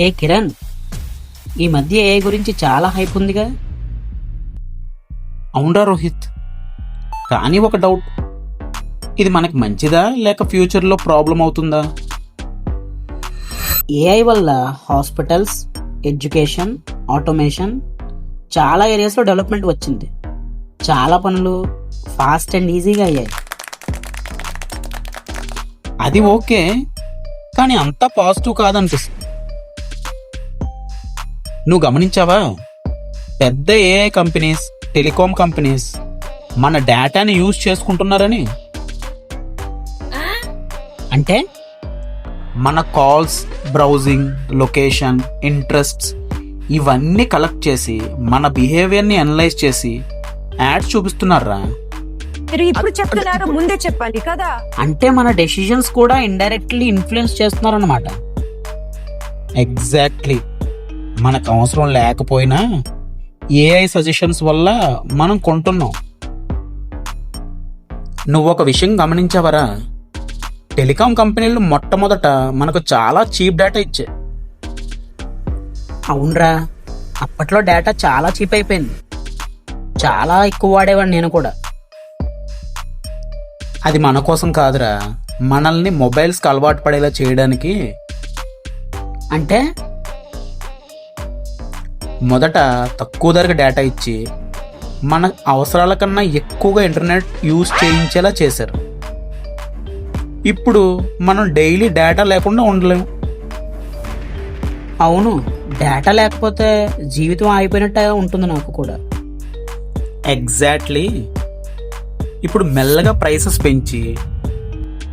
ఏ కిరణ్, ఈ మధ్య ఏఐ గురించి చాలా హైప్ ఉందిగా. అవునరా రోహిత్, కానీ ఒక డౌట్, ఇది మనకి మంచిదా లేక ఫ్యూచర్లో ప్రాబ్లం అవుతుందా? ఏఐ వల్ల హాస్పిటల్స్, ఎడ్యుకేషన్, ఆటోమేషన్ చాలా ఏరియాస్లో డెవలప్మెంట్ వచ్చింది. చాలా పనులు ఫాస్ట్ అండ్ ఈజీగా అయ్యాయి. అది ఓకే, కానీ అంతా పాజిటివ్ కాదనిపిస్తుంది. నువ్వు గమనించావా, పెద్ద ఏఐ కంపెనీస్, టెలికాం కంపెనీస్ మన డేటాని యూజ్ చేసుకుంటున్నారని. అంటే మన కాల్స్, బ్రౌజింగ్, లొకేషన్, ఇంట్రెస్ట్స్ ఇవన్నీ కలెక్ట్ చేసి మన బిహేవియర్ని అనలైజ్ చేసి యాడ్స్ చూపిస్తున్నారా? మీరు ఇప్పుడు చెప్తున్నారు, ముందే చెప్పాలి కదా. అంటే మన డెసిషన్స్ కూడా ఇండైరెక్ట్లీ ఇన్ఫ్లుయెన్స్ చేస్తున్నారన్నమాట. ఎగ్జాక్ట్లీ. మనకు అవసరం లేకపోయినా ఏఐ సజెషన్స్ వల్ల మనం కొంటున్నాం. నువ్వు ఒక విషయం గమనించావరా, టెలికాం కంపెనీలు మొట్టమొదట మనకు చాలా చీప్ డేటా ఇచ్చాయి. అవునరా, అప్పట్లో డేటా చాలా చీప్ అయిపోయింది. చాలా ఎక్కువ వాడేవాడిని నేను కూడా. అది మన కోసం కాదురా, మనల్ని మొబైల్స్కి అలవాటు పడేలా చేయడానికి. అంటే మొదట తక్కువ ధరకు డేటా ఇచ్చి మన అవసరాల కన్నా ఎక్కువగా ఇంటర్నెట్ యూజ్ చేయించేలా చేశారు. ఇప్పుడు మనం డైలీ డేటా లేకుండా ఉండలేము. అవును, డేటా లేకపోతే జీవితం అయిపోయినట్టే ఉంటుంది నాకు కూడా. ఎగ్జాక్ట్లీ. ఇప్పుడు మెల్లగా ప్రైసెస్ పెంచి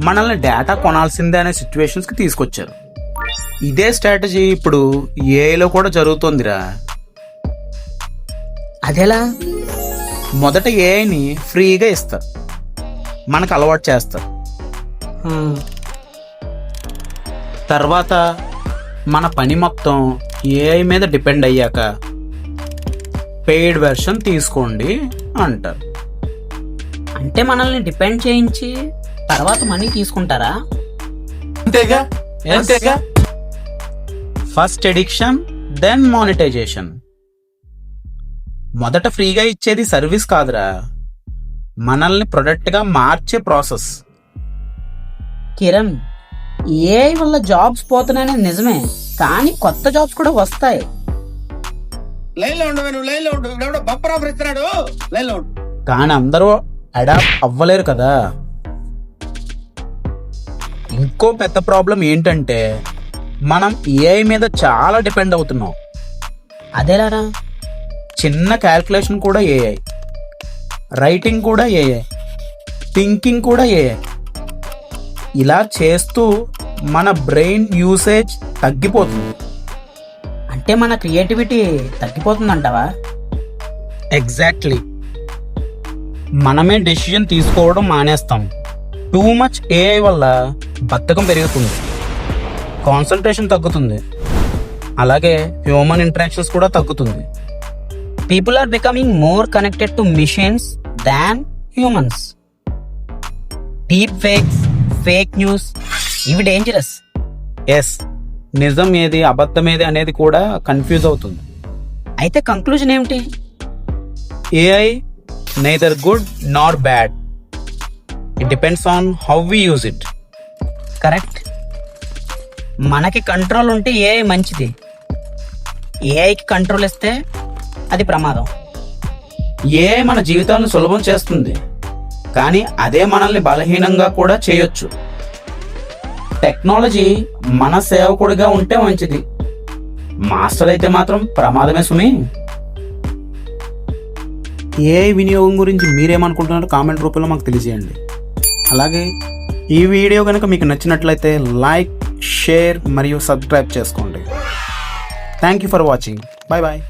మనల్ని డేటా కొనాల్సిందే అనే సిచ్యువేషన్స్కి తీసుకొచ్చారు. ఇదే స్ట్రాటజీ ఇప్పుడు ఏఐలో కూడా జరుగుతోందిరా. అదెలా? మొదట ఏఐని ఫ్రీగా ఇస్తారు, మనకు అలవాటు చేస్తారు. తర్వాత మన పని మొత్తం ఏఐ మీద డిపెండ్ అయ్యాక పెయిడ్ వెర్షన్ తీసుకోండి అంటారు. అంటే మనల్ని డిపెండ్ చేయించి తర్వాత మనీ తీసుకుంటారా? అంతేగా, అంతేగా. First addiction, then monetization. మొదట ఫ్రీగా ఇచ్చేది సర్వీస్ కాదురా, మనల్ని ప్రొడక్ట్గా మార్చే ప్రాసెస్. కిరణ్, ఏఐ వల్ల జాబ్స్ పోతున్నాయని నిజమే, కానీ కొత్త జాబ్స్ కూడా వస్తాయి. కానీ అందరూ అడాప్ట్ అవ్వలేరు కదా. ఇంకో పెద్ద ప్రాబ్లం ఏంటంటే మనం ఏఐ మీద చాలా డిపెండ్ అవుతున్నాం. అదేలారా? చిన్న క్యాల్కులేషన్ కూడా ఏఐ, రైటింగ్ కూడా ఏఐ, థింకింగ్ కూడా ఏఐ. ఇలా చేస్తూ మన బ్రెయిన్ యూసేజ్ తగ్గిపోతుంది. అంటే మన క్రియేటివిటీ తగ్గిపోతుందంటావా? ఎగ్జాక్ట్లీ. మనమే డెసిషన్ తీసుకోవడం మానేస్తాం. టూ మచ్ ఏఐ వల్ల బద్ధకం పెరుగుతుంది, కాన్సన్ట్రేషన్ తగ్గుతుంది, అలాగే హ్యూమన్ ఇంటరాక్షన్స్ కూడా తగ్గుతుంది. People are becoming more connected to machines than humans. Deep fakes, fake news ఇవి డేంజరస్. ఎస్, నిజం ఏది అబద్ధం ఏది అనేది కూడా కన్ఫ్యూజ్ అవుతుంది. అయితే కంక్లూజన్ ఏమిటి? AI neither good nor bad, it depends on how we use it. Correct. మనకి కంట్రోల్ ఉంటే ఏఐ మంచిది, ఏఐకి కంట్రోల్ ఇస్తే అది ప్రమాదం. ఏఐ మన జీవితాలను సులభం చేస్తుంది, కానీ అదే మనల్ని బలహీనంగా కూడా చేయొచ్చు. టెక్నాలజీ మన సేవకుడిగా ఉంటే మంచిది, మాస్టర్ అయితే మాత్రం ప్రమాదమే సుమి. ఏఐ వినియోగం గురించి మీరేమనుకుంటున్నారో కామెంట్ రూపంలో మాకు తెలియజేయండి. అలాగే ఈ వీడియో కనుక మీకు నచ్చినట్లయితే లైక్, షేర్ మరియు సబ్స్క్రైబ్ చేసుకోండి. Thank you for watching. Bye bye.